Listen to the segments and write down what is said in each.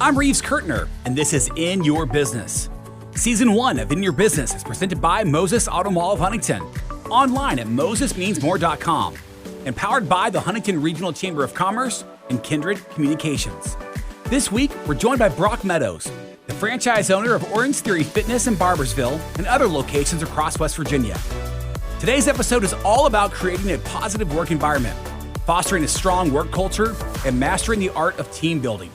I'm Reeves Kurtner, and this is In Your Business. Season 1 of In Your Business is presented by Moses Auto Mall of Huntington, online at mosesmeansmore.com, and powered by the Huntington Regional Chamber of Commerce and Kindred Communications. This week, we're joined by Brock Meadows, the franchise owner of Orange Theory Fitness in Barboursville and other locations across West Virginia. Today's episode is all about creating a positive work environment, fostering a strong work culture, and mastering the art of team building.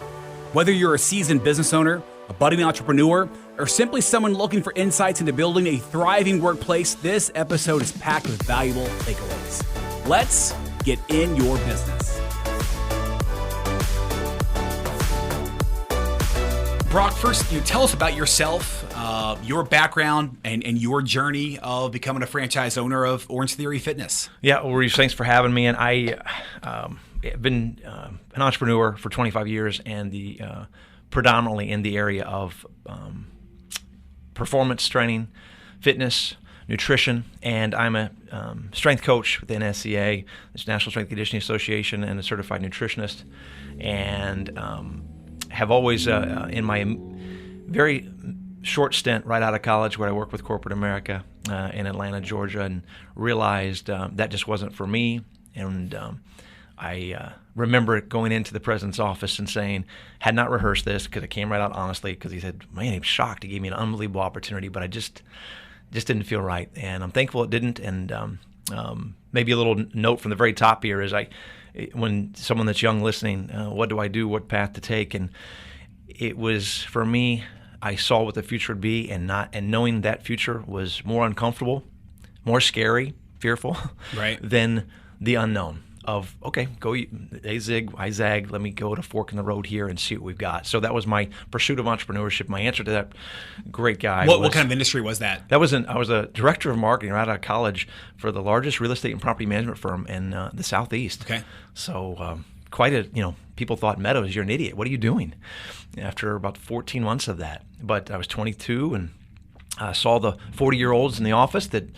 Whether you're a seasoned business owner, a budding entrepreneur, or simply someone looking for insights into building a thriving workplace, this episode is packed with valuable takeaways. Let's get in your business. Brock, first, tell us about yourself, your background, and your journey of becoming a franchise owner of Orange Theory Fitness. Yeah, well, Reeves, thanks for having me. And I've been an entrepreneur for 25 years, and predominantly in the area of performance training, fitness, nutrition, and I'm a strength coach with the NSCA, the National Strength Conditioning Association, and a certified nutritionist, and have always, in my very short stint right out of college where I worked with corporate America in Atlanta, Georgia, and realized that just wasn't for me. And I remember going into the president's office and saying, had not rehearsed this because it came right out honestly, because he said, man, he was shocked. He gave me an unbelievable opportunity, but I just didn't feel right. And I'm thankful it didn't. And maybe a little note from the very top here is when someone that's young listening, what do I do, what path to take? And it was, for me, I saw what the future would be, and knowing that future was more uncomfortable, more scary, fearful, right, than the unknown of, okay, they zig, I zag, let me go to fork in the road here and see what we've got. So that was my pursuit of entrepreneurship. My answer to that great guy What kind of industry was that? I was a director of marketing right out of college for the largest real estate and property management firm in the Southeast. Okay. So quite a, people thought, Meadows, you're an idiot. What are you doing? After about 14 months of that. But I was 22 and saw the 40-year-olds in the office that,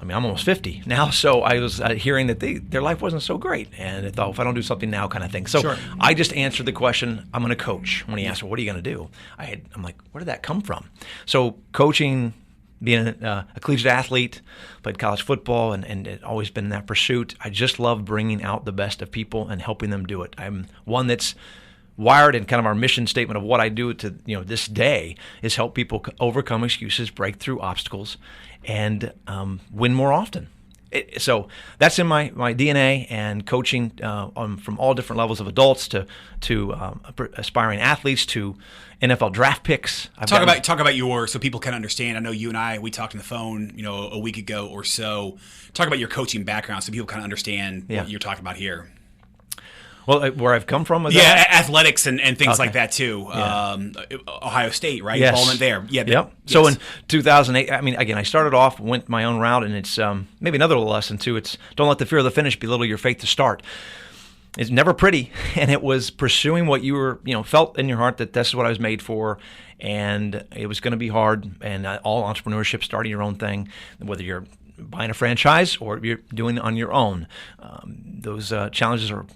I'm almost 50 now, so I was hearing that their life wasn't so great. And I thought, if I don't do something now, kind of thing. So sure. I just answered the question, I'm going to coach. When he asked, well, what are you going to do? I'm like, where did that come from? So coaching, being a collegiate athlete, played college football, and it always been that pursuit. I just love bringing out the best of people and helping them do it. I'm one that's wired, and kind of our mission statement of what I do to this day is help people overcome excuses, break through obstacles, and win more often. So that's in my DNA, and coaching from all different levels of adults to aspiring athletes to NFL draft picks. Talk about so people can understand. I know you and we talked on the phone, a week ago or so. Talk about your coaching background so people kind of understand what you're talking about here. Well, where I've come from? Athletics and things like that too. Yeah. Ohio State, right? Yes. Involvement there. Yeah. Yep. Yes. So in 2008, again, I started off, went my own route, and it's maybe another lesson too. It's don't let the fear of the finish belittle your faith to start. It's never pretty, and it was pursuing what you were, felt in your heart that this is what I was made for, and it was going to be hard. And all entrepreneurship, starting your own thing, whether you're buying a franchise or you're doing it on your own, those challenges are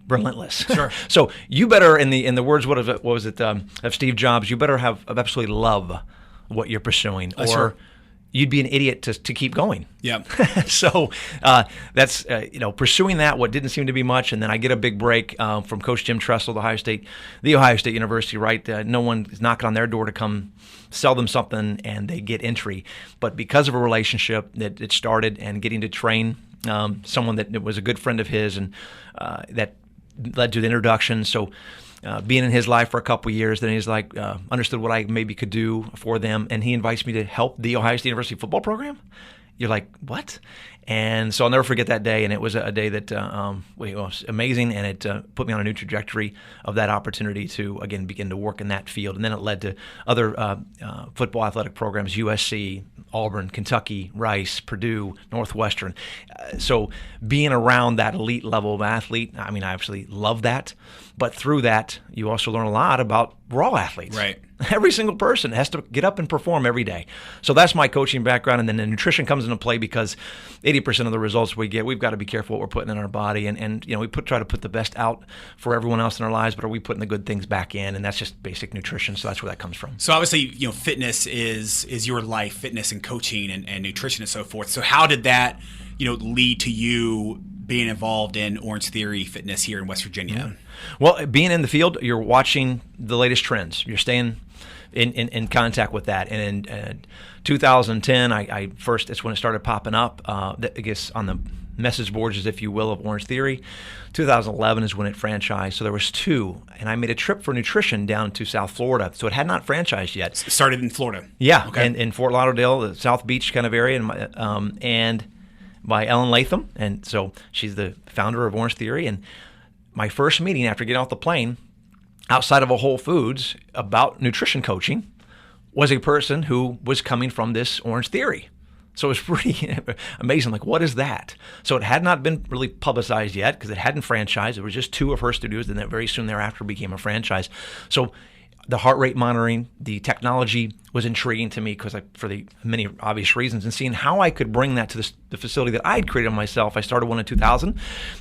relentless. Sure. So you better, in the words, what was it of Steve Jobs, you better have absolutely love what you're pursuing, or sure. You'd be an idiot to keep going. Yeah. So that's pursuing that, what didn't seem to be much, and then I get a big break from Coach Jim Tressel, the Ohio State University. Right, no one is knocking on their door to come sell them something, and they get entry. But because of a relationship that it started, and getting to train someone that was a good friend of his, and that led to the introduction. So being in his life for a couple of years, then he's like understood what I maybe could do for them, and he invites me to help the Ohio State University football program. You're like, what? And so I'll never forget that day, and it was a day that was amazing, and it put me on a new trajectory of that opportunity to, again, begin to work in that field. And then it led to other football athletic programs, USC, Auburn, Kentucky, Rice, Purdue, Northwestern. So being around that elite level of athlete, I absolutely love that. But through that, you also learn a lot about raw athletes. Right. Every single person has to get up and perform every day. So that's my coaching background. And then the nutrition comes into play because 80% of the results we get, we've got to be careful what we're putting in our body. And we try to put the best out for everyone else in our lives, but are we putting the good things back in? And that's just basic nutrition. So that's where that comes from. So obviously, fitness is your life, fitness and coaching and nutrition and so forth. So how did that, lead to you being involved in Orange Theory Fitness here in West Virginia? Yeah. Well, being in the field, you're watching the latest trends. You're staying in contact with that. And in 2010, I first, it's when it started popping up, I guess on the message boards, as if you will, of Orange Theory. 2011 is when it franchised. So there was two, and I made a trip for nutrition down to South Florida. So it had not franchised yet. Started in Florida. Yeah, okay. And in Fort Lauderdale, the South Beach kind of area, and by Ellen Latham. And so she's the founder of Orange Theory. And my first meeting after getting off the plane, outside of a Whole Foods about nutrition coaching, was a person who was coming from this Orange Theory. So it was pretty amazing. Like, what is that? So it had not been really publicized yet because it hadn't franchised. It was just two of her studios, and then very soon thereafter became a franchise. So the heart rate monitoring, the technology was intriguing to me because for the many obvious reasons, and seeing how I could bring that to the facility that I had created myself. I started one in 2000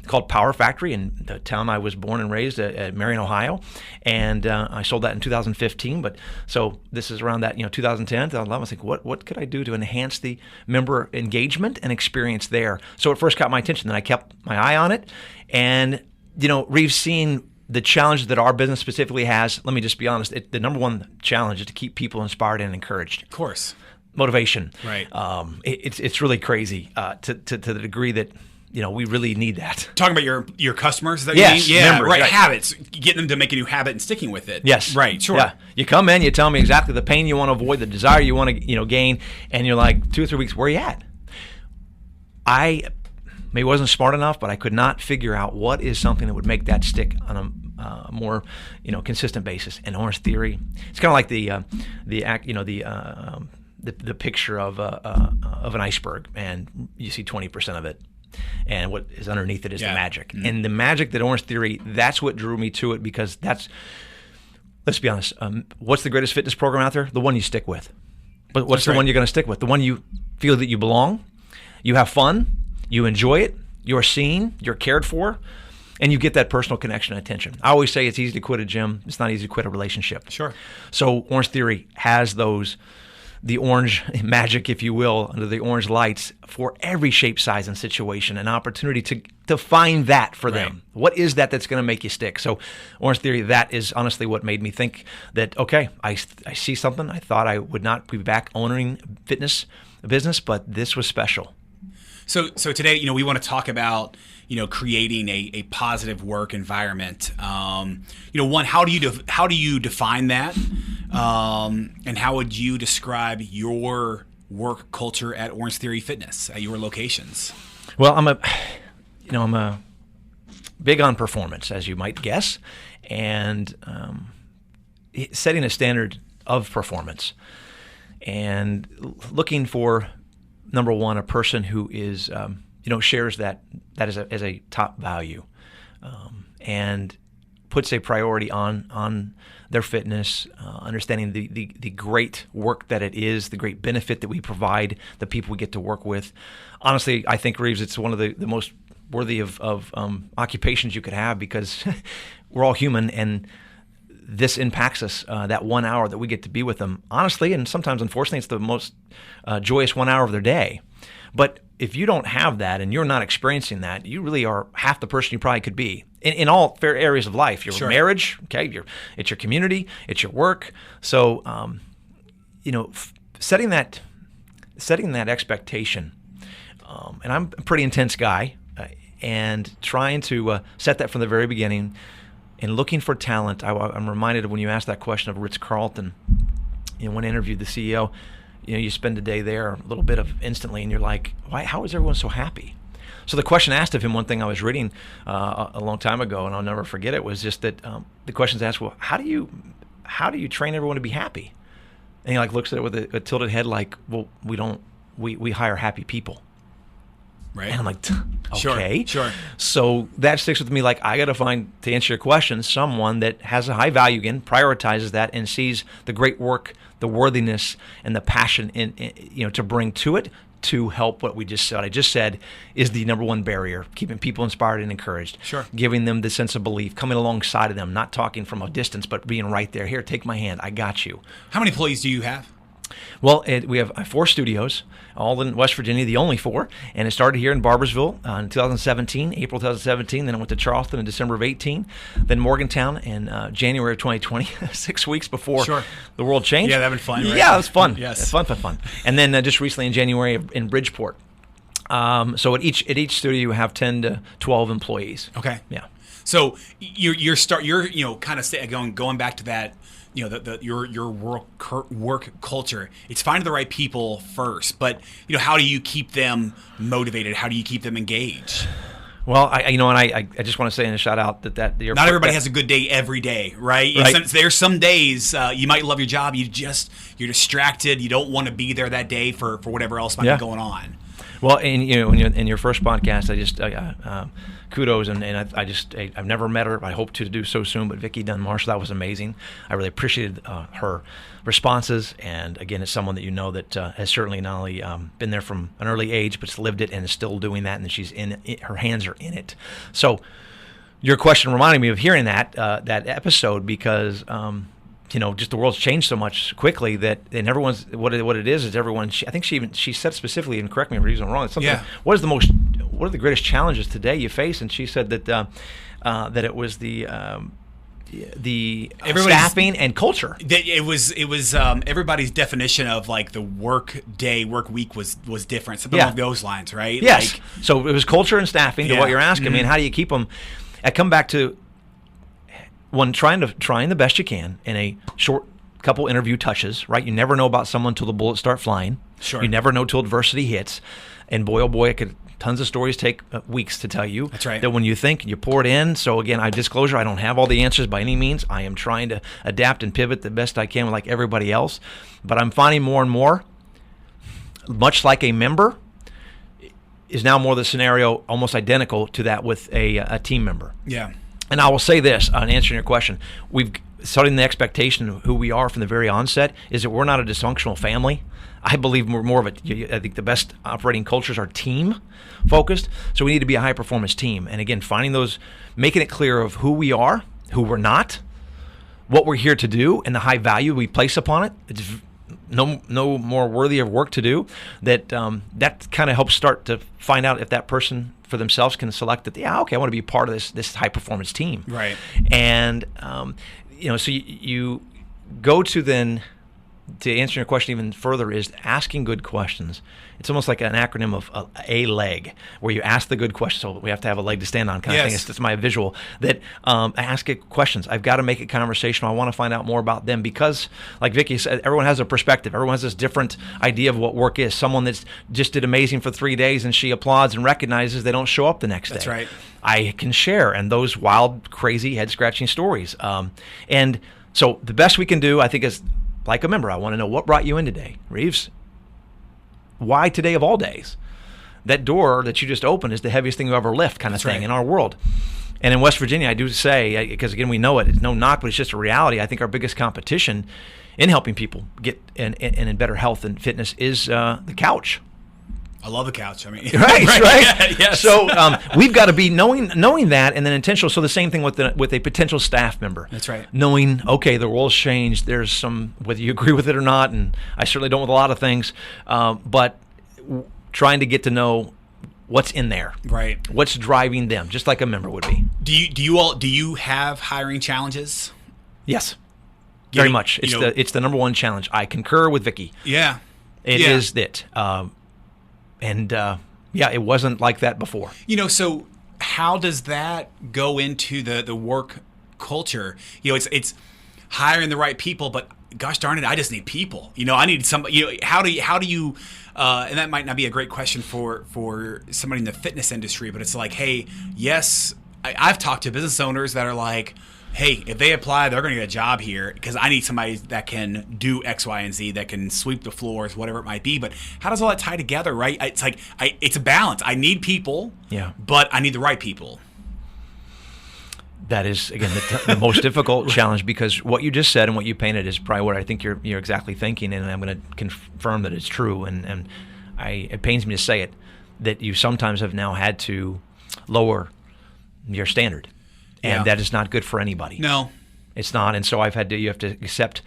called Power Factory in the town I was born and raised at Marion, Ohio, and I sold that in 2015. But so this is around that 2010, 2011. I was like, what could I do to enhance the member engagement and experience there? So it first got my attention. Then I kept my eye on it, and Reeves, seeing the challenge that our business specifically has, let me just be honest, the number one challenge is to keep people inspired and encouraged. Of course. Motivation. Right. It's really crazy to the degree that, we really need that. Talking about your customers? Is that yes. You mean? Yeah, members, right. Habits. Getting them to make a new habit and sticking with it. Yes. Right, sure. Yeah. You come in, you tell me exactly the pain you want to avoid, the desire you want to, gain, and you're like, 2 or 3 weeks, where are you at? I maybe wasn't smart enough, but I could not figure out what is something that would make that stick on a more consistent basis. And Orange Theory, it's kind of like the picture of an iceberg, and you see 20% of it, and what is underneath it is the magic. Mm-hmm. And the magic that Orange Theory, that's what drew me to it, because let's be honest, what's the greatest fitness program out there? The one you stick with. But what's the one you're going to stick with? The one you feel that you belong, you have fun, you enjoy it, you're seen, you're cared for, and you get that personal connection and attention. I always say it's easy to quit a gym. It's not easy to quit a relationship. Sure. So Orange Theory has the orange magic, if you will, under the orange lights for every shape, size, and situation, an opportunity to find that for them. What is that's going to make you stick? So Orange Theory, that is honestly what made me think that, okay, I see something. I thought I would not be back owning fitness business, but this was special. So today, we want to talk about, creating a positive work environment. One, how do you define that? And how would you describe your work culture at Orange Theory Fitness at your locations? Well, I'm a big on performance, as you might guess, and setting a standard of performance and looking for, number one, a person who is, shares that as a top value, and puts a priority on their fitness, understanding the great work that it is, the great benefit that we provide the people we get to work with. Honestly, I think, Reeves, it's one of the most worthy of occupations you could have, because we're all human, and this impacts us, that 1 hour that we get to be with them. Honestly, and sometimes unfortunately, it's the most joyous 1 hour of their day. But if you don't have that and you're not experiencing that, you really are half the person you probably could be in all fair areas of life. Your marriage, okay, it's your community, it's your work. So, setting that expectation, and I'm a pretty intense guy, and trying to set that from the very beginning. And looking for talent, I'm reminded of when you asked that question of Ritz-Carlton. When I interviewed the CEO, you spend a day there, a little bit of instantly, and you're like, why? How is everyone so happy? So the question asked of him, one thing I was reading a long time ago, and I'll never forget it, was just that the question's asked, well, how do you train everyone to be happy? And he looks at it with a tilted head, like, well, we hire happy people. Right. And I'm like, okay. Sure. So that sticks with me. Like, I got to find, to answer your question, someone that has a high value, again, prioritizes that, and sees the great work, the worthiness, and the passion in to bring to it, to help what I just said is the number one barrier, keeping people inspired and encouraged. Sure. Giving them the sense of belief, coming alongside of them, not talking from a distance, but being right there. Here, take my hand. I got you. How many employees do you have? Well, we have 4 studios, all in West Virginia, the only 4. And it started here in Barboursville in 2017, April 2017. Then I went to Charleston in December of 18. Then Morgantown in January of 2020, 6 weeks before the world changed. Yeah, that was fun, right? Yeah, it was fun. Yes. It's fun. And then just recently in January in Bridgeport. So at each studio you have 10 to 12 employees. Okay. Yeah. So you're kind of going back to that, your work culture. It's finding the right people first, but how do you keep them motivated? How do you keep them engaged? Well, I just want to say in a shout out that not everybody has a good day every day, right? There's some days you might love your job, you're distracted, you don't want to be there that day for whatever else might be going on. Well, and in your first podcast, I just kudos, and I've never met her. I hope to do so soon. But Vicki Dunn-Marshall, that was amazing. I really appreciated her responses, and again, it's someone that that has certainly not only been there from an early age, but has lived it and is still doing that, and she's in it, her hands are in it. So, your question reminded me of hearing that episode because. Just the world's changed so much quickly and everyone's what it is everyone. I think she said specifically, and correct me if I'm wrong. It's something. Yeah. What are the greatest challenges today you face? And she said that it was the staffing and culture. It was everybody's definition of like the work week was different. Something along those lines, right? Yes. So it was culture and staffing. To what you're asking. Mm-hmm. I mean, how do you keep them? I come back to. One, trying the best you can in a short couple interview touches, right? You never know about someone till the bullets start flying. Sure. You never know till adversity hits. And boy, oh boy, tons of stories take weeks to tell you. That's right. That when you think, you pour it in. So again, disclosure, I don't have all the answers by any means. I am trying to adapt and pivot the best I can like everybody else. But I'm finding more and more, much like a member, is now more the scenario almost identical to that with a team member. Yeah. And I will say this, on answering your question, we've setting the expectation of who we are from the very onset is that we're not a dysfunctional family. I believe we're more of I think the best operating cultures are team focused. So we need to be a high performance team. And again, finding those, making it clear of who we are, who we're not, what we're here to do, and the high value we place upon it. It's no more worthy of work to do. That kind of helps start to find out if that person for themselves can select that. Yeah, okay, I want to be part of this high performance team. Right. And so you go to then. To answer your question even further is asking good questions. It's almost like an acronym of a leg, where you ask the good questions. So we have to have a leg to stand on kind of thing. It's my visual. That ask it questions. I've got to make it conversational. I want to find out more about them because, like Vicki said, everyone has a perspective. Everyone has this different idea of what work is. Someone that's just did amazing for 3 days and she applauds and recognizes they don't show up the next day. That's right. I can share and those wild, crazy, head-scratching stories. And so the best we can do, I think, is like a member, I want to know what brought you in today. Reeves, why today of all days? That door that you just opened is the heaviest thing you ever lift kind of thing in our world. And in West Virginia, I do say, because again, we know it, it's no knock, but it's just a reality. I think our biggest competition in helping people get in better health and fitness is the couch. I love the couch. I mean, right. Yeah, yes. So we've got to be knowing that, and then intentional. So the same thing with a potential staff member. That's right. Knowing, okay, the world's changed. There's some, whether you agree with it or not, and I certainly don't with a lot of things, but trying to get to know what's in there. Right. What's driving them, just like a member would be. Do you have hiring challenges? Yes. Very much. It's the number one challenge. I concur with Vicki. Yeah. It is that. And it wasn't like that before. So how does that go into the work culture? It's hiring the right people, but gosh darn it, I just need people. I need somebody. How do you? And that might not be a great question for somebody in the fitness industry, but it's like, hey, yes, I've talked to business owners that are like, hey, if they apply, they're going to get a job here because I need somebody that can do X, Y, and Z, that can sweep the floors, whatever it might be. But how does all that tie together, right? It's like it's a balance. I need people, but I need the right people. That is, again, the most difficult challenge, because what you just said and what you painted is probably what I think you're exactly thinking, and I'm going to confirm that it's true. And it pains me to say it, that you sometimes have now had to lower your standard, and that is not good for anybody. No, it's not. And so you have to accept,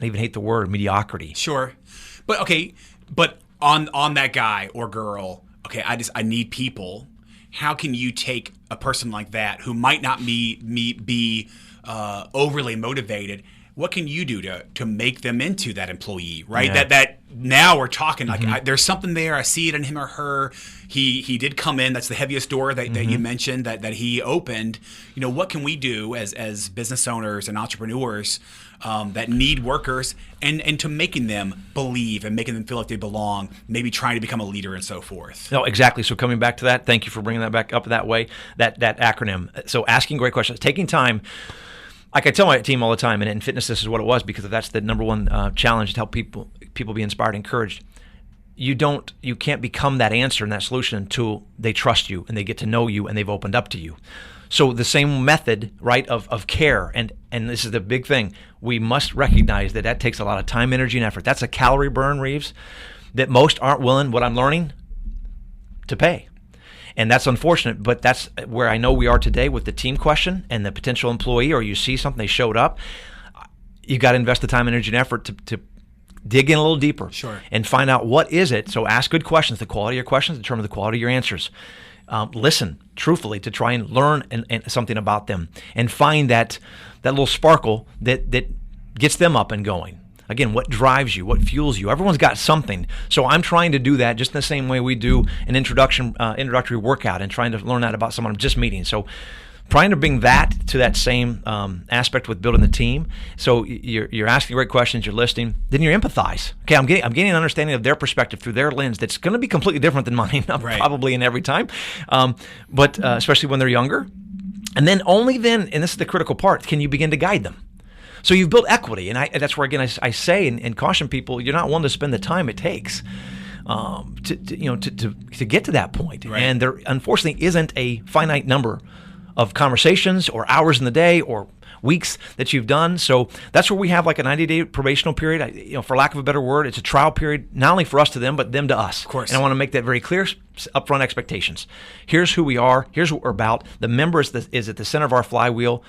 I even hate the word, mediocrity. Sure, but okay, but on that guy or girl, okay, I need people. How can you take a person like that who might not be overly motivated? What can you do to make them into that employee, right? Yeah. That now we're talking like there's something there. I see it in him or her. He did come in. That's the heaviest door that you mentioned that he opened. You know, what can we do as business owners and entrepreneurs that need workers and to making them believe and making them feel like they belong, maybe trying to become a leader and so forth. No, exactly. So coming back to that, thank you for bringing that back up that way, that acronym. So asking great questions, taking time. Like I tell my team all the time, and in fitness this is what it was, because that's the number one challenge, to help people be inspired and encouraged. You can't become that answer and that solution until they trust you and they get to know you and they've opened up to you. So the same method, right, of care, and this is the big thing, we must recognize that takes a lot of time, energy, and effort. That's a calorie burn, Reeves, that most aren't willing, what I'm learning, to pay. And that's unfortunate, but that's where I know we are today with the team question and the potential employee, or you see something, they showed up. You got to invest the time, energy, and effort to dig in a little deeper. Sure. And find out what is it. So ask good questions. The quality of your questions determine the quality of your answers. Listen truthfully to try and learn and something about them, and find that little sparkle that gets them up and going. Again, what drives you, what fuels you? Everyone's got something. So I'm trying to do that just in the same way we do an introductory workout, and trying to learn that about someone I'm just meeting. So trying to bring that to that same aspect with building the team. So you're asking great questions, you're listening, then you empathize. Okay, I'm getting an understanding of their perspective through their lens that's going to be completely different than mine, right, probably in every time, but especially when they're younger. And then only then, and this is the critical part, can you begin to guide them. So you've built equity, and that's where, again, I say and caution people, you're not willing to spend the time it takes to get to that point. Right. And there, unfortunately, isn't a finite number of conversations or hours in the day or weeks that you've done. So that's where we have like a 90-day probational period. For lack of a better word, it's a trial period, not only for us to them, but them to us. Of course. And I want to make that very clear, upfront expectations. Here's who we are. Here's what we're about. The member is at the center of our flywheel.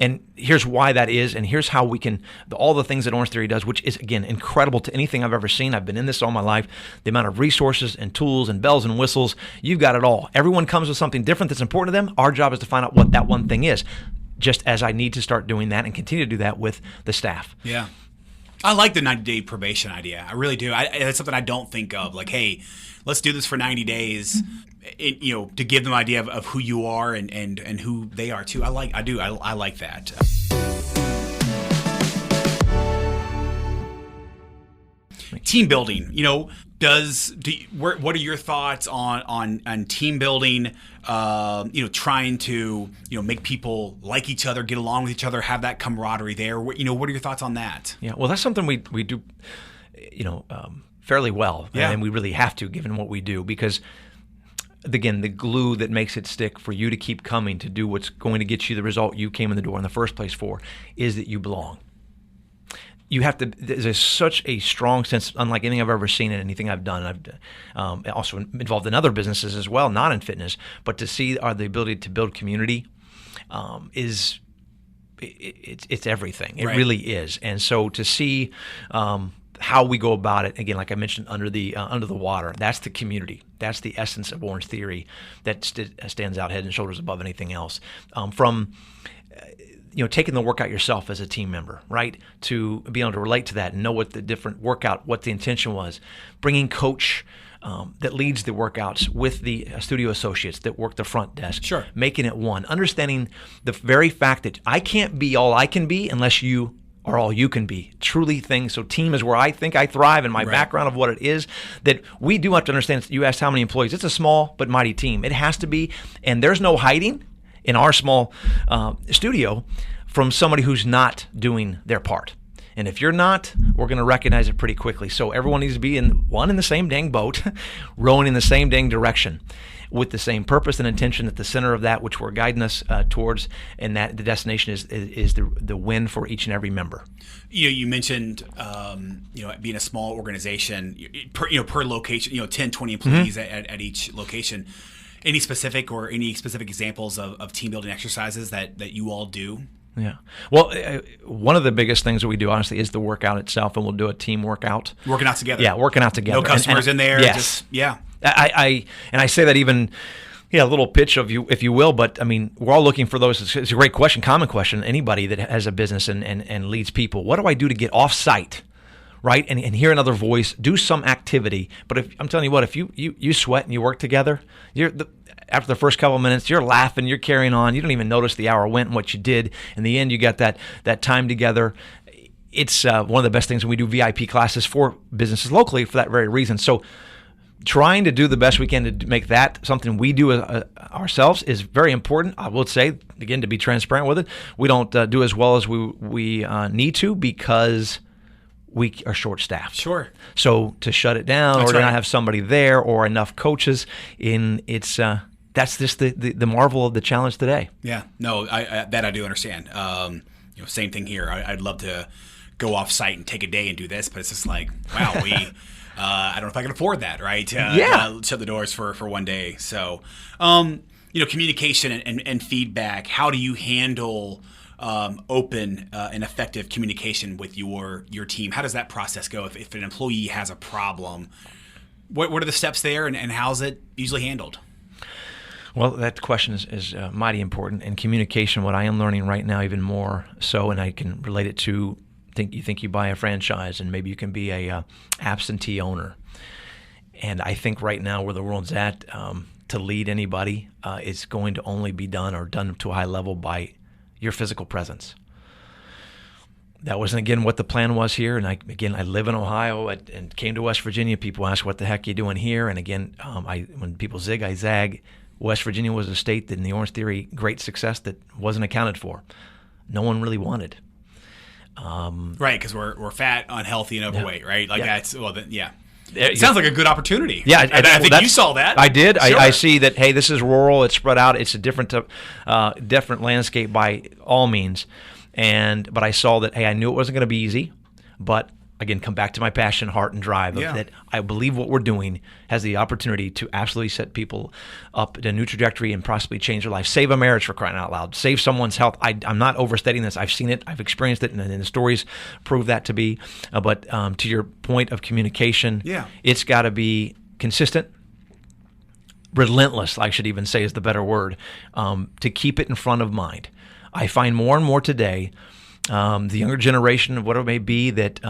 And here's why that is, and here's how we can, all the things that Orange Theory does, which is, again, incredible to anything I've ever seen. I've been in this all my life. The amount of resources and tools and bells and whistles, you've got it all. Everyone comes with something different that's important to them. Our job is to find out what that one thing is, just as I need to start doing that and continue to do that with the staff. Yeah. I like the 90-day probation idea. I really do. That's something I don't think of. Like, hey, let's do this for 90 days. To give them an idea of who you are and who they are too. I like that. Team building. What are your thoughts on team building? Trying to make people like each other, get along with each other, have that camaraderie there. What are your thoughts on that? Yeah, well, that's something we do, fairly well, yeah. And we really have to, given what we do, because again, the glue that makes it stick for you to keep coming to do what's going to get you the result you came in the door in the first place for is that you belong. You have to. There's such a strong sense, unlike anything I've ever seen in anything I've done. I've also involved in other businesses as well, not in fitness, but to see the ability to build community it's everything. It right. really is. And so to see how we go about it, again, like I mentioned, under the water, that's the community. That's the essence of Orange Theory that stands out head and shoulders above anything else. From taking the workout yourself as a team member, right? To be able to relate to that and know what the different workout, what the intention was. Bringing coach that leads the workouts with the studio associates that work the front desk. Sure. Making it one. Understanding the very fact that I can't be all I can be unless you are all you can be. Truly things. So team is where I think I thrive, in my right. background of what it is, that we do have to understand. You asked how many employees. It's a small but mighty team. It has to be, and there's no hiding in our small studio from somebody who's not doing their part. And if you're not, we're going to recognize it pretty quickly. So everyone needs to be in the same dang boat, rowing in the same dang direction, with the same purpose and intention at the center of that which we're guiding us towards, and that the destination is the win for each and every member. You mentioned being a small organization per location, 10, 20 employees at each location. Any specific examples of team building exercises that you all do? Yeah. Well, one of the biggest things that we do, honestly, is the workout itself, and we'll do a team workout. Working out together. Yeah, working out together. No customers in there. Yes. I say that even, a little pitch of you, if you will. But I mean, we're all looking for those. It's a great question, common question. Anybody that has a business and leads people, what do I do to get off site, right? And hear another voice, do some activity. But I'm telling you what, if you sweat and you work together, after the first couple of minutes, you're laughing, you're carrying on. You don't even notice the hour went and what you did. In the end, you got that time together. It's one of the best things when we do VIP classes for businesses locally for that very reason. So trying to do the best we can to make that something we do ourselves is very important. I will say, again, to be transparent with it, we don't do as well as we need to because we are short-staffed. Sure. So to shut it down That's or to right. not have somebody there or enough coaches that's just the marvel of the challenge today. Yeah, no, I do understand. Same thing here. I'd love to go off site and take a day and do this, but it's just like, wow, I don't know if I can afford that, right? Shut the doors for one day. So, communication and feedback. How do you handle open and effective communication with your team? How does that process go? If an employee has a problem, what are the steps there, and how's it usually handled? Well, that question is mighty important. And communication, what I am learning right now even more so, and I can relate it to, think you buy a franchise and maybe you can be a absentee owner. And I think right now where the world's at, to lead anybody is going to only be done to a high level by your physical presence. That wasn't, again, what the plan was here. And I live in Ohio and came to West Virginia. People ask, what the heck are you doing here? And again, when people zig, I zag. West Virginia was a state that in the Orange Theory, great success that wasn't accounted for. No one really wanted. Right, because we're fat, unhealthy, and overweight, right? Like that's, well, then, yeah. It sounds like a good opportunity. Yeah, I think you saw that. I did. Sure. I see that, hey, this is rural. It's spread out. It's a different landscape by all means. But I saw that, hey, I knew it wasn't going to be easy. But, again, come back to my passion, heart, and drive. That I believe what we're doing has the opportunity to absolutely set people up in a new trajectory and possibly change their life. Save a marriage, for crying out loud. Save someone's health. I'm not overstating this. I've seen it. I've experienced it, and the stories prove that to be. But to your point of communication, it's got to be consistent, relentless, I should even say is the better word, to keep it in front of mind. I find more and more today, the younger generation, of whatever it may be, that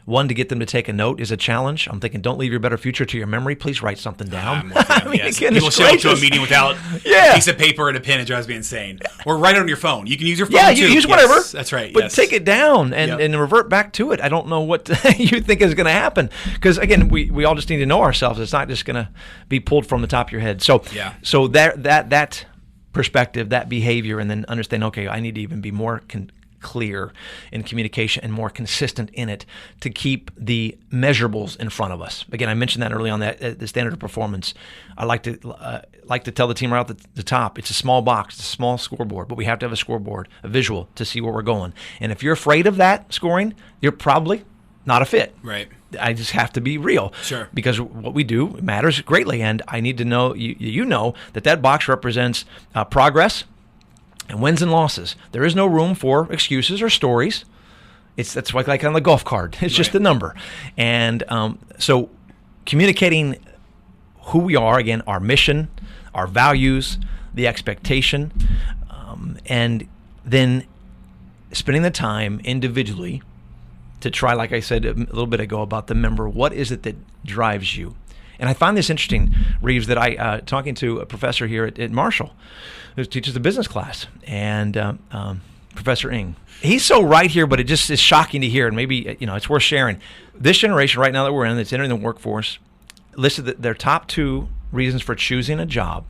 one, to get them to take a note is a challenge. I'm thinking, don't leave your better future to your memory. Please write something down. Yes. People show up to a meeting without a piece of paper and a pen. It drives me insane. Or write it on your phone. You can use your phone too. Yeah, use whatever. Yes, that's right. But take it down and revert back to it. I don't know what you think is going to happen. Because, again, we all just need to know ourselves. It's not just going to be pulled from the top of your head. So that perspective, that behavior, and then understand, okay, I need to even be more clear in communication and more consistent in it to keep the measurables in front of us. Again, I mentioned that early on, that the standard of performance. I like to tell the team right at the top, it's a small box, it's a small scoreboard, but we have to have a scoreboard, a visual to see where we're going. And if you're afraid of that scoring, you're probably not a fit. Right. I just have to be real. Sure. Because what we do matters greatly, and I need to know, you know, that box represents progress and wins and losses. There is no room for excuses or stories. That's like on the golf card. It's just a number. And so communicating who we are, again, our mission, our values, the expectation, and then spending the time individually to try, like I said a little bit ago about the member, what is it that drives you? And I find this interesting, Reeves, that I talking to a professor here at Marshall who teaches a business class, and Professor Ng. He's so right here, but it just is shocking to hear, and maybe it's worth sharing. This generation right now that we're in, that's entering the workforce, listed that their top 2 reasons for choosing a job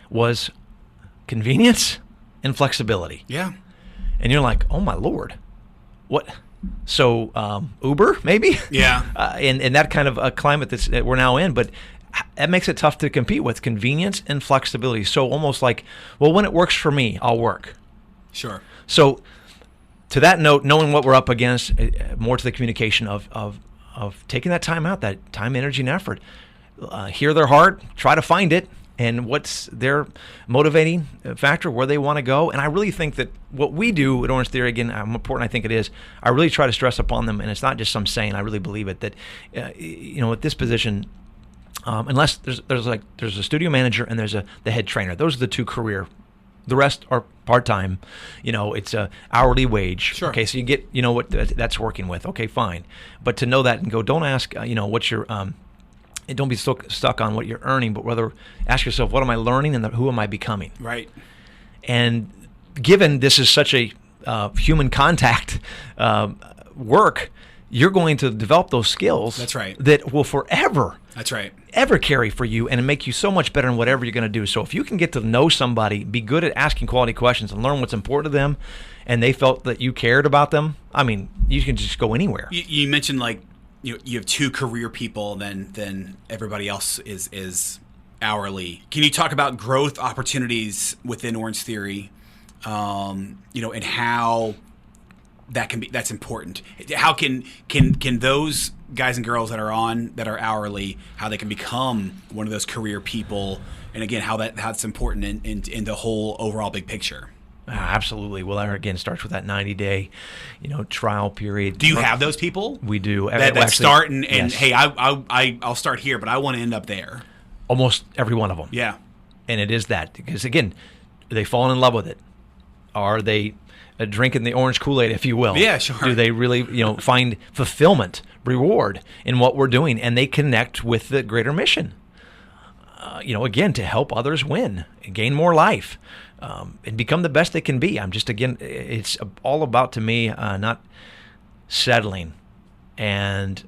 was convenience and flexibility. Yeah. And you're like, oh my Lord, what? So Uber, maybe? Yeah. In that kind of a climate that we're now in, but that makes it tough to compete with convenience and flexibility. So almost like, well, when it works for me, I'll work. Sure. So to that note, knowing what we're up against, more to the communication of taking that time out, that time, energy, and effort. Hear their heart, try to find it, and what's their motivating factor, where they want to go. And I really think that what we do at Orange Theory, again, how important I think it is, I really try to stress upon them, and it's not just some saying, I really believe it, that at this position, unless there's a studio manager and there's the head trainer, those are the two career. The rest are part-time. It's a hourly wage. Sure. Okay, so you get, what that's working with. Okay, fine. But to know that and go, don't ask, what's your, don't be stuck on what you're earning, but rather ask yourself, what am I learning and who am I becoming? Right. And given this is such a human contact work, you're going to develop those skills. That's right. That will forever. That's right. Ever carry for you and make you so much better in whatever you're going to do. So if you can get to know somebody, be good at asking quality questions and learn what's important to them, and they felt that you cared about them, I mean, you can just go anywhere. You mentioned you have two career people, then everybody else is hourly. Can you talk about growth opportunities within Orange Theory, and how that's important? How can those guys and girls that are hourly, how they can become one of those career people, and again, how that's important in the whole overall big picture? Absolutely. Well, that again starts with that 90-day, trial period. Do you have those people? We do. That start and yes. Hey, I'll start here, but I want to end up there. Almost every one of them. Yeah. And it is that, because again, are they falling in love with it? Are they drinking the orange Kool-Aid, if you will? Yeah, sure. Do they really, find fulfillment, reward in what we're doing, and they connect with the greater mission? Again, to help others win, gain more life, and become the best they can be. It's all about, to me, not settling and,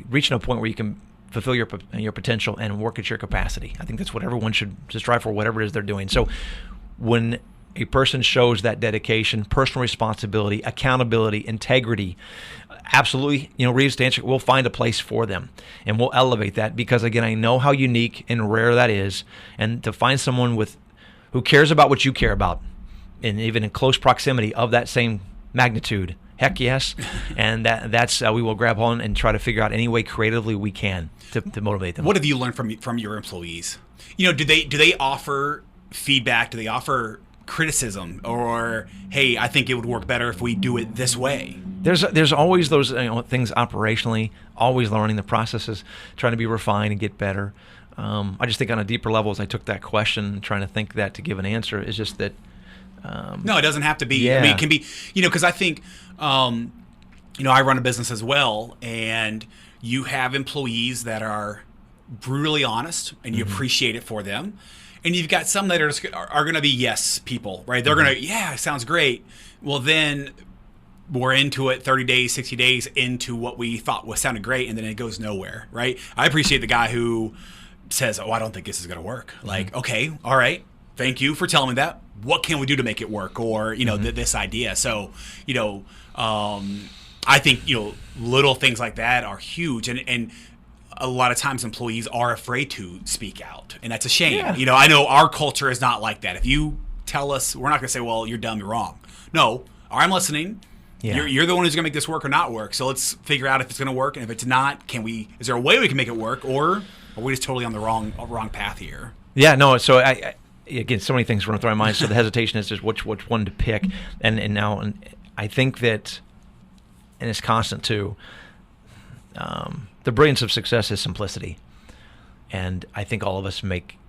reaching a point where you can fulfill your potential and work at your capacity. I think that's what everyone should strive for, whatever it is they're doing. So when a person shows that dedication, personal responsibility, accountability, integrity, absolutely, Reeves, to answer, we'll find a place for them, and we'll elevate that, because again, I know how unique and rare that is, and to find someone who cares about what you care about, and even in close proximity of that same magnitude, heck yes. And that's we will grab on and try to figure out any way creatively we can to motivate them. What have you learned from your employees? Do they offer feedback? Do they offer criticism, or hey, I think it would work better if we do it this way? There's always those things operationally, always learning the processes, trying to be refined and get better. I just think on a deeper level, as I took that question, trying to think that to give an answer is just that. No, it doesn't have to be. Yeah. I mean, it can be, because I think, I run a business as well, and you have employees that are brutally honest, and you appreciate it for them. And you've got some that are going to be yes people, right? They're going to, yeah, sounds great. Well, then we're into it 30 days, 60 days into what we thought sounded great, and then it goes nowhere, right? I appreciate the guy who says, oh, I don't think this is going to work. Like, okay, all right, thank you for telling me that. What can we do to make it work? Or, this idea. So, I think, little things like that are huge. And a lot of times employees are afraid to speak out, and that's a shame. Yeah. I know our culture is not like that. If you tell us, we're not going to say, well, you're dumb, you're wrong. No, I'm listening. Yeah. You're the one who's going to make this work or not work. So let's figure out if it's going to work, and if it's not, is there a way we can make it work, or are we just totally on the wrong path here? Yeah, no. So again, so many things run through my mind. So the hesitation is just which one to pick, and now I think that, and it's constant too. The brilliance of success is simplicity, and I think all of us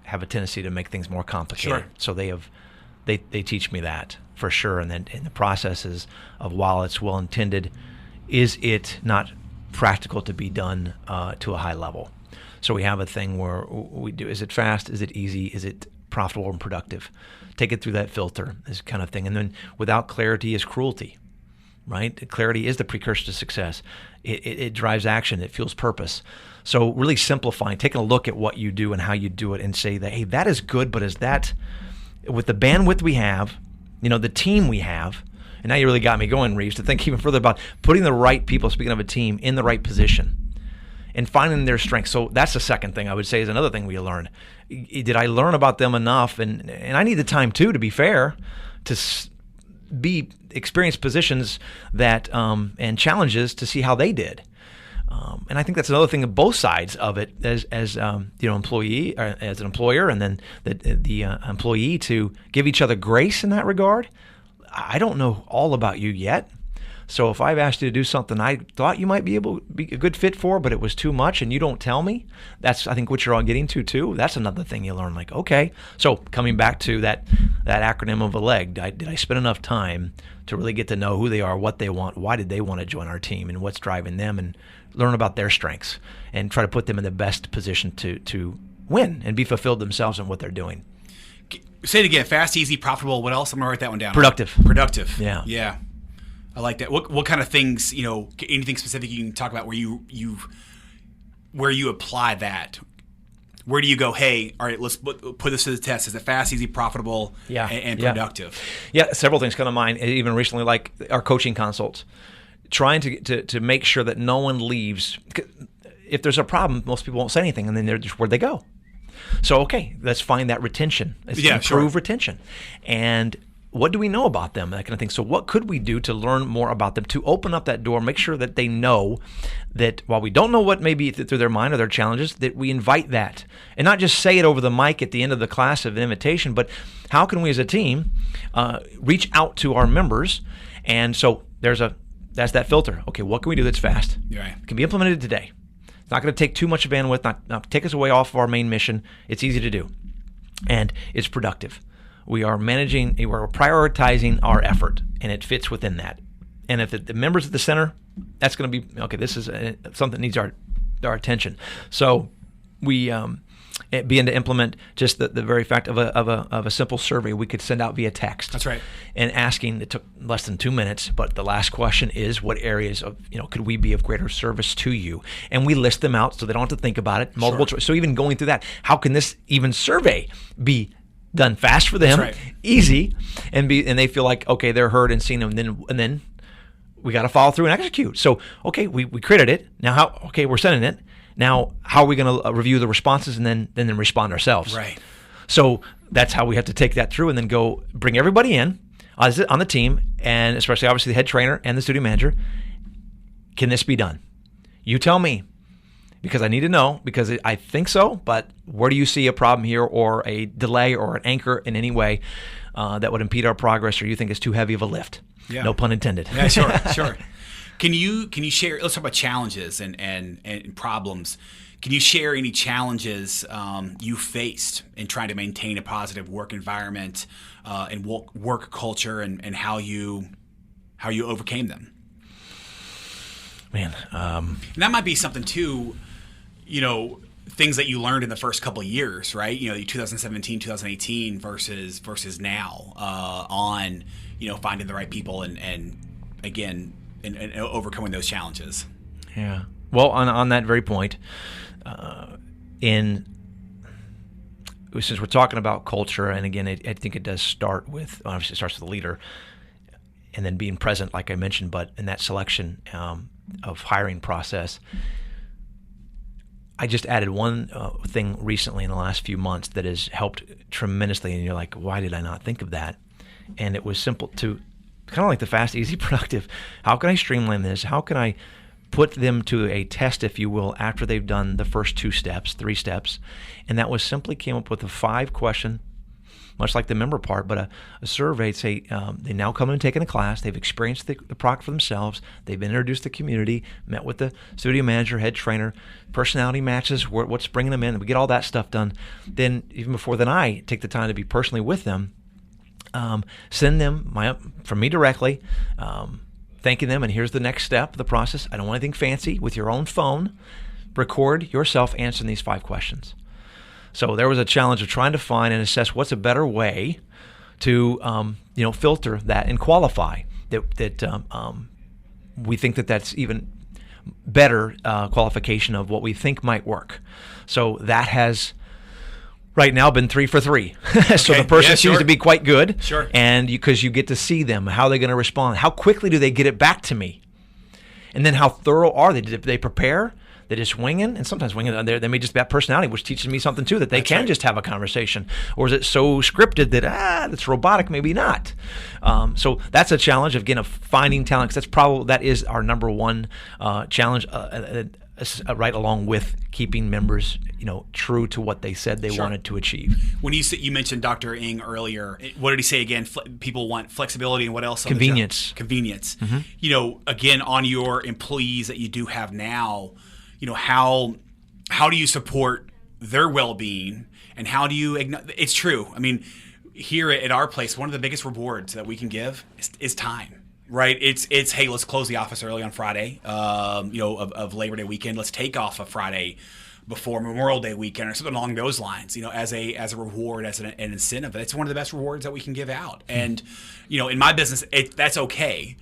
have a tendency to make things more complicated. Sure. So they teach me that for sure, and then in the processes of, while it's well intended, is it not practical to be done to a high level? So we have a thing where we do: is it fast? Is it easy? Is it profitable and productive? Take it through that filter, this kind of thing. And then without clarity is cruelty. Right? Clarity is the precursor to success. It drives action. It fuels purpose. So really simplifying, taking a look at what you do and how you do it, and say that, hey, that is good, but is that, with the bandwidth we have, the team we have. And now you really got me going, Reeves, to think even further about putting the right people, speaking of a team, in the right position and finding their strengths. So that's the second thing I would say is another thing we learned. Did I learn about them enough? And I need the time, too, to be fair, to experience positions that and challenges to see how they did. And I think that's another thing of both sides of it as employee, as an employer, and then the employee to give each other grace in that regard. I don't know all about you yet. So if I've asked you to do something I thought you might be able to be a good fit for, but it was too much and you don't tell me, that's, I think, what you're all getting to too. That's another thing you learn, like, okay. So coming back to that acronym of ALEG, did I spend enough time to really get to know who they are, what they want, why did they want to join our team, and what's driving them, and learn about their strengths and try to put them in the best position to win and be fulfilled themselves in what they're doing. Say it again. Fast, easy, profitable. What else? I'm going to write that one down. Productive. Productive. Yeah. Yeah. I like that. What kind of things, anything specific you can talk about where you apply that? Where do you go, hey, all right, let's put this to the test. Is it fast, easy, profitable, and productive? Yeah, several things come to mind, even recently, like our coaching consults. Trying to make sure that no one leaves. If there's a problem, most people won't say anything, and then they're just, where'd they go? So, okay, let's find that retention. Let's improve retention. And what do we know about them, that kind of thing. So what could we do to learn more about them, to open up that door, make sure that they know that while we don't know what may be through their mind or their challenges, that we invite that. And not just say it over the mic at the end of the class of an invitation, but how can we as a team reach out to our members? And so that's that filter. Okay, what can we do that's fast? Right. It can be implemented today. It's not going to take too much bandwidth, not take us away off of our main mission. It's easy to do. And it's productive. We're prioritizing our effort, and it fits within that. And if the members at the center, that's going to be, okay, this is something that needs our attention. So we begin to implement just the very fact of a simple survey we could send out via text. That's right. And asking, it took less than 2 minutes, but the last question is, what areas of, could we be of greater service to you? And we list them out so they don't have to think about it. Multiple choice. So even going through that, how can this even survey be done fast for them, easy, and they feel like, okay, they're heard and seen, and then we got to follow through and execute. So, okay, we created it. Now, we're sending it. Now, how are we going to review the responses and then respond ourselves? Right. So that's how we have to take that through and then go bring everybody in on the team, and especially obviously the head trainer and the studio manager. Can this be done? You tell me, because I need to know, because I think so, but where do you see a problem here, or a delay, or an anchor in any way that would impede our progress, or you think it's too heavy of a lift? Yeah. No pun intended. Yeah, sure. Can you share? Let's talk about challenges and problems. Can you share any challenges you faced in trying to maintain a positive work environment and work culture, and how you overcame them? Man, and that might be something too. Things that you learned in the first couple of years, right? 2017, 2018 versus now on finding the right people and again. And overcoming those challenges. Yeah. Well, on that very point, since we're talking about culture, and again, I think it does start with, obviously it starts with the leader, and then being present, like I mentioned, but in that selection of hiring process, I just added one thing recently in the last few months that has helped tremendously, and you're like, why did I not think of that? And it was simple to, kind of like the fast, easy, productive. How can I streamline this? How can I put them to a test, if you will, after they've done the first 3 steps? And that was simply came up with a 5-question, much like the member part, but a survey. Say they now come in and taken a class. They've experienced the product for themselves. They've been introduced to the community, met with the studio manager, head trainer, personality matches, what's bringing them in. We get all that stuff done. Then even before then, I take the time to be personally with them. Send them from me directly, thanking them, and here's the next step of the process. I don't want anything fancy. With your own phone, record yourself answering these 5 questions. So there was a challenge of trying to find and assess what's a better way to filter that and qualify that we think that's even better qualification of what we think might work. So that has right now been 3 for 3. So Okay. the person Yeah, seems sure. to be quite good. Sure. And because you get to see them, how they're going to respond. How quickly do they get it back to me? And then how thorough are they? Did they prepare? They just winging? And sometimes winging, they may just be that personality, which teaches me something too, that they can just have a conversation. Or is it so scripted that, that's robotic? Maybe not. So that's a challenge, again, of finding talent, because that is our number one challenge, right along with keeping members, true to what they said they wanted to achieve. When you mentioned Dr. Ng earlier, what did he say again? People want flexibility, and what else? Convenience. Convenience. Again, on your employees that you do have now, how do you support their well-being, and how do you it's true. I mean, here at our place, one of the biggest rewards that we can give is time. Right, it's hey, let's close the office early on Friday, of Labor Day weekend. Let's take off a Friday before Memorial Day weekend or something along those lines. As a reward, as an incentive. It's one of the best rewards that we can give out. And in my business, that's okay.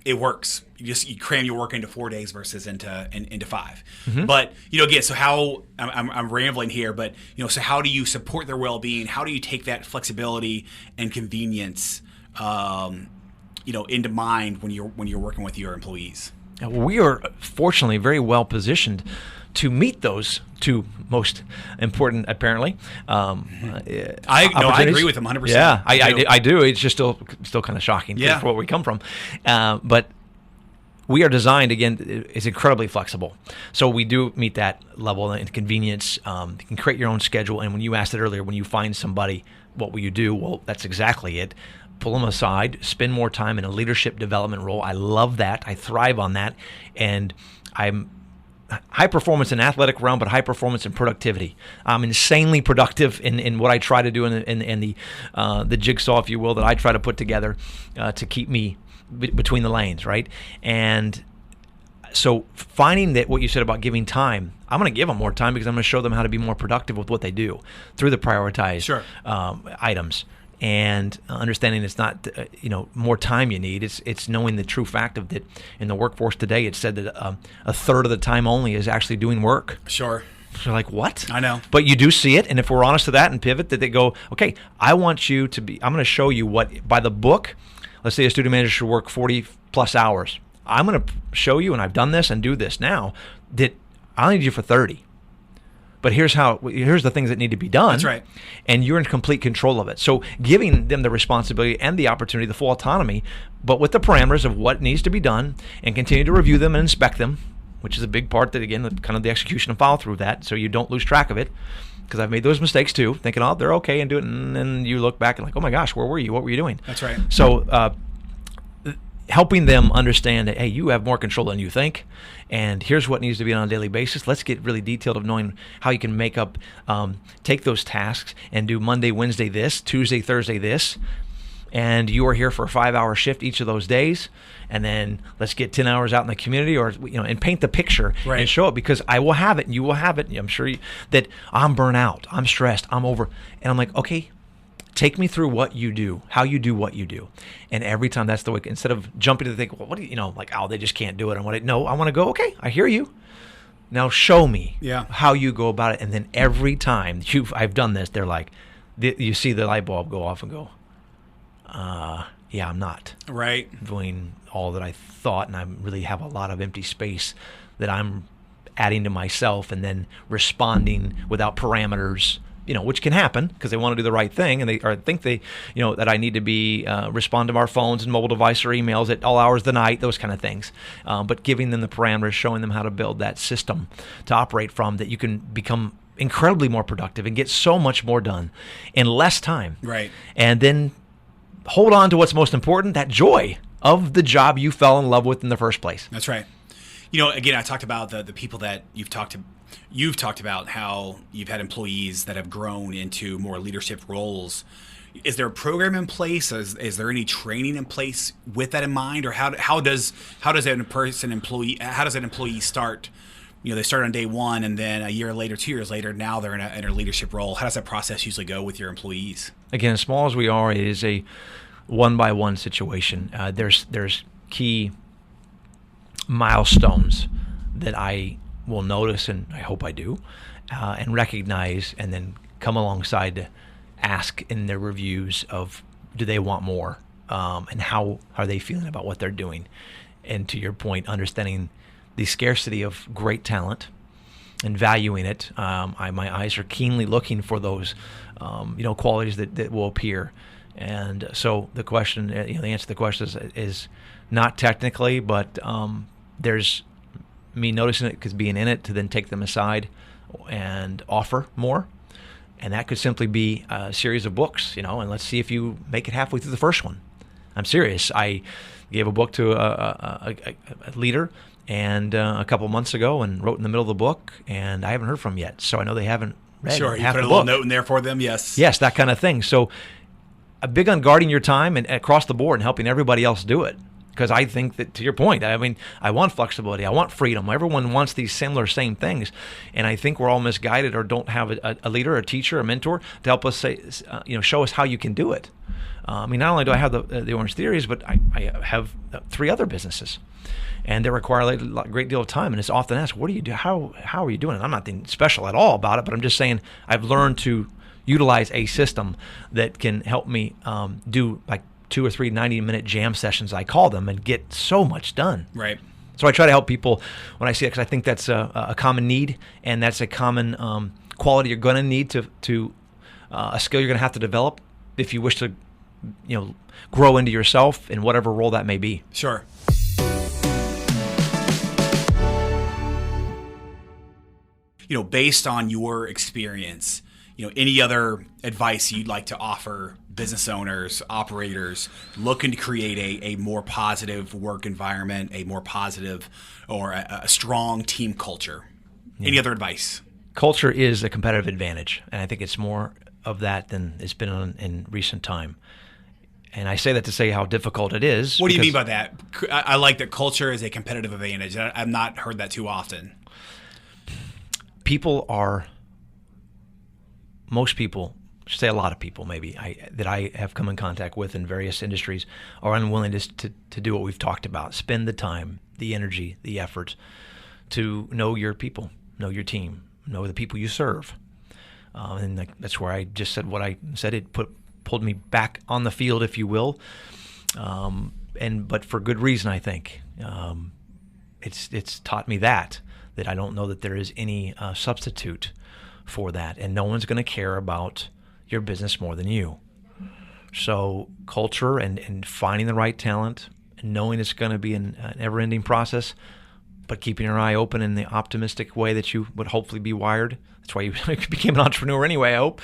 It works. You cram your work into 4 days versus into 5. But again, so how I'm rambling here, but so how do you support their well-being? How do you take that flexibility and convenience into mind when you're working with your employees? We are fortunately very well positioned to meet those two most important, apparently. I agree with them 100%. Yeah, I do. It's just still kind of shocking for where we come from. But we are designed, again, is incredibly flexible. So we do meet that level and convenience. You can create your own schedule. And when you asked it earlier, when you find somebody, what will you do? Well, that's exactly it. Pull them aside, spend more time in a leadership development role. I love that. I thrive on that. And I'm high performance in athletic realm, but high performance in productivity. I'm insanely productive in what I try to do in the jigsaw, if you will, that I try to put together to keep me between the lanes, right? And so finding that what you said about giving time, I'm going to give them more time because I'm going to show them how to be more productive with what they do through the prioritized items. And understanding it's not more time you need. It's knowing the true fact of that in the workforce today. It's said that a third of the time only is actually doing work. Sure. So like, what? I know. But you do see it, and if we're honest to that and pivot, that they go, okay, I want you to be. I'm going to show you what by the book. Let's say a student manager should work 40 plus hours. I'm going to show you, and I've done this and do this now, that I'll need you for 30. But here's the things that need to be done. That's right. And you're in complete control of it. So giving them the responsibility and the opportunity, the full autonomy, but with the parameters of what needs to be done, and continue to review them and inspect them, which is a big part that, again, kind of the execution and follow through of that, so you don't lose track of it. Because I've made those mistakes too, thinking, oh, they're okay, and do it, and then you look back and like, oh my gosh, where were you? What were you doing? That's right. So helping them understand that, hey, you have more control than you think, and here's what needs to be done on a daily basis. Let's get really detailed of knowing how you can make up, take those tasks and do Monday, Wednesday this, Tuesday, Thursday this, and you are here for a 5-hour shift each of those days, and then let's get 10 hours out in the community, or and paint the picture and show it, because I will have it and you will have it. I'm sure that I'm burnt out, I'm stressed, I'm over, and I'm like, okay, take me through what you do, how you do what you do. And every time that's the way, instead of jumping to think, well, what do you, like, oh, they just can't do it. No, I want to go, okay, I hear you. Now show me how you go about it. And then every time I've done this, they're like, you see the light bulb go off and go, yeah, I'm not doing all that I thought. And I really have a lot of empty space that I'm adding to myself, and then responding without parameters, which can happen because they want to do the right thing, and they think that I need to be respond to our phones and mobile device or emails at all hours of the night, those kind of things. But giving them the parameters, showing them how to build that system to operate from, that you can become incredibly more productive and get so much more done in less time. Right. And then hold on to what's most important, that joy of the job you fell in love with in the first place. That's right. Again, I talked about the people that you've talked about, how you've had employees that have grown into more leadership roles. Is there a program in place? Is there any training in place with that in mind, or how does an employee start? They start on day one, and then a year later, 2 years later, now they're in a leadership role. How does that process usually go with your employees? Again, as small as we are, it is a one-by-one situation. There's key milestones that I will notice, and I hope I do, and recognize, and then come alongside to ask in their reviews of, do they want more, and how are they feeling about what they're doing. And to your point, understanding the scarcity of great talent and valuing it. My eyes are keenly looking for those qualities that will appear. And so the question, the answer to the question is not technically, but there's me noticing it because being in it to then take them aside and offer more. And that could simply be a series of books, and let's see if you make it halfway through the first one. I'm serious. I gave a book to a leader and a couple months ago and wrote in the middle of the book, and I haven't heard from them yet. So I know they haven't read Sure, you half put the a little book. note in there for them, yes. Yes, that kind of thing. So I'm big on guarding your time and across the board and helping everybody else do it. Because I think that, to your point, I want flexibility. I want freedom. Everyone wants these same things. And I think we're all misguided or don't have a leader, a teacher, a mentor to help us show us how you can do it. Not only do I have the Orange Theories, but I have 3 other businesses. And they require a great deal of time. And it's often asked, what do you do? How are you doing it? I'm not being special at all about it, but I'm just saying I've learned to utilize a system that can help me do like 2 or 3 90-minute jam sessions, I call them, and get so much done. Right. So I try to help people when I see it, because I think that's a common need, and that's a common quality you're going to need to a skill you're going to have to develop if you wish to, grow into yourself in whatever role that may be. Sure. Based on your experience, any other advice you'd like to offer business owners, operators looking to create a more positive work environment, a more positive or a strong team culture? Yeah. Any other advice? Culture is a competitive advantage, and I think it's more of that than it's been in recent time. And I say that to say how difficult it is. What do you mean by that? I like that culture is a competitive advantage. I've not heard that too often. Most people, say a lot of people maybe, that I have come in contact with in various industries, are unwilling to do what we've talked about. Spend the time, the energy, the effort to know your people, know your team, know the people you serve. And that's where I just said what I said. It pulled me back on the field, if you will, but for good reason, I think. It's taught me that I don't know that there is any substitute for that, and no one's going to care about your business more than you. So culture and finding the right talent and knowing it's going to be an ever-ending process, but keeping your eye open in the optimistic way that you would hopefully be wired. That's why you became an entrepreneur anyway, I hope.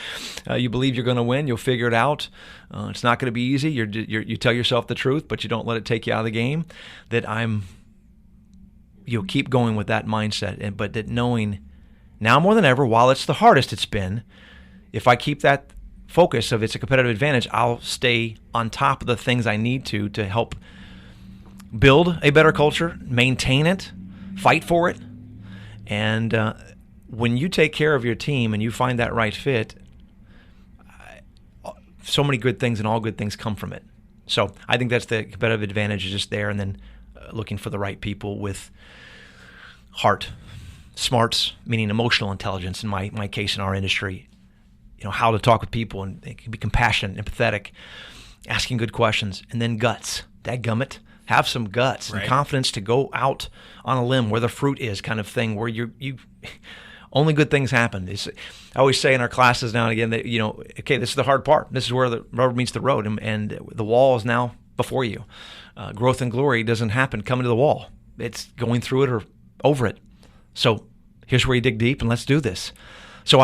You believe you're going to win. You'll figure it out. It's not going to be easy. You tell yourself the truth, but you don't let it take you out of the game. You'll keep going with that mindset, but that knowing now more than ever, while it's the hardest it's been, if I keep that focus of it's a competitive advantage, I'll stay on top of the things I need to help build a better culture, maintain it, fight for it. And when you take care of your team and you find that right fit, so many good things and all good things come from it. So I think that's the competitive advantage, is just there, and then looking for the right people with heart, smarts, meaning emotional intelligence in my case in our industry. How to talk with people, and it can be compassionate, empathetic, asking good questions, and then guts. Dadgummit, have some guts and confidence to go out on a limb where the fruit is, kind of thing, where you only good things happen. I always say in our classes now and again that, okay, this is the hard part. This is where the rubber meets the road, and the wall is now before you. Growth and glory doesn't happen coming to the wall. It's going through it or over it. So here's where you dig deep, and let's do this. So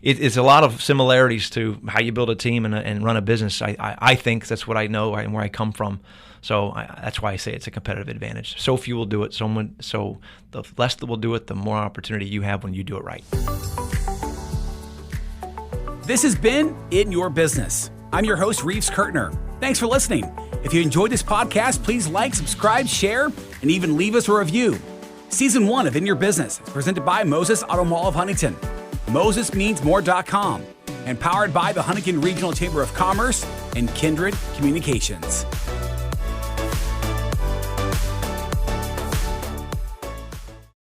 it's a lot of similarities to how you build a team and run a business. I think that's what I know and where I come from. So that's why I say it's a competitive advantage. So few will do it. So the less that will do it, the more opportunity you have when you do it right. This has been In Your Business. I'm your host, Reeves Kurtner. Thanks for listening. If you enjoyed this podcast, please like, subscribe, share, and even leave us a review. Season 1 of In Your Business is presented by Moses Auto Mall of Huntington, MosesMeansMore.com, and powered by the Huntington Regional Chamber of Commerce and Kindred Communications.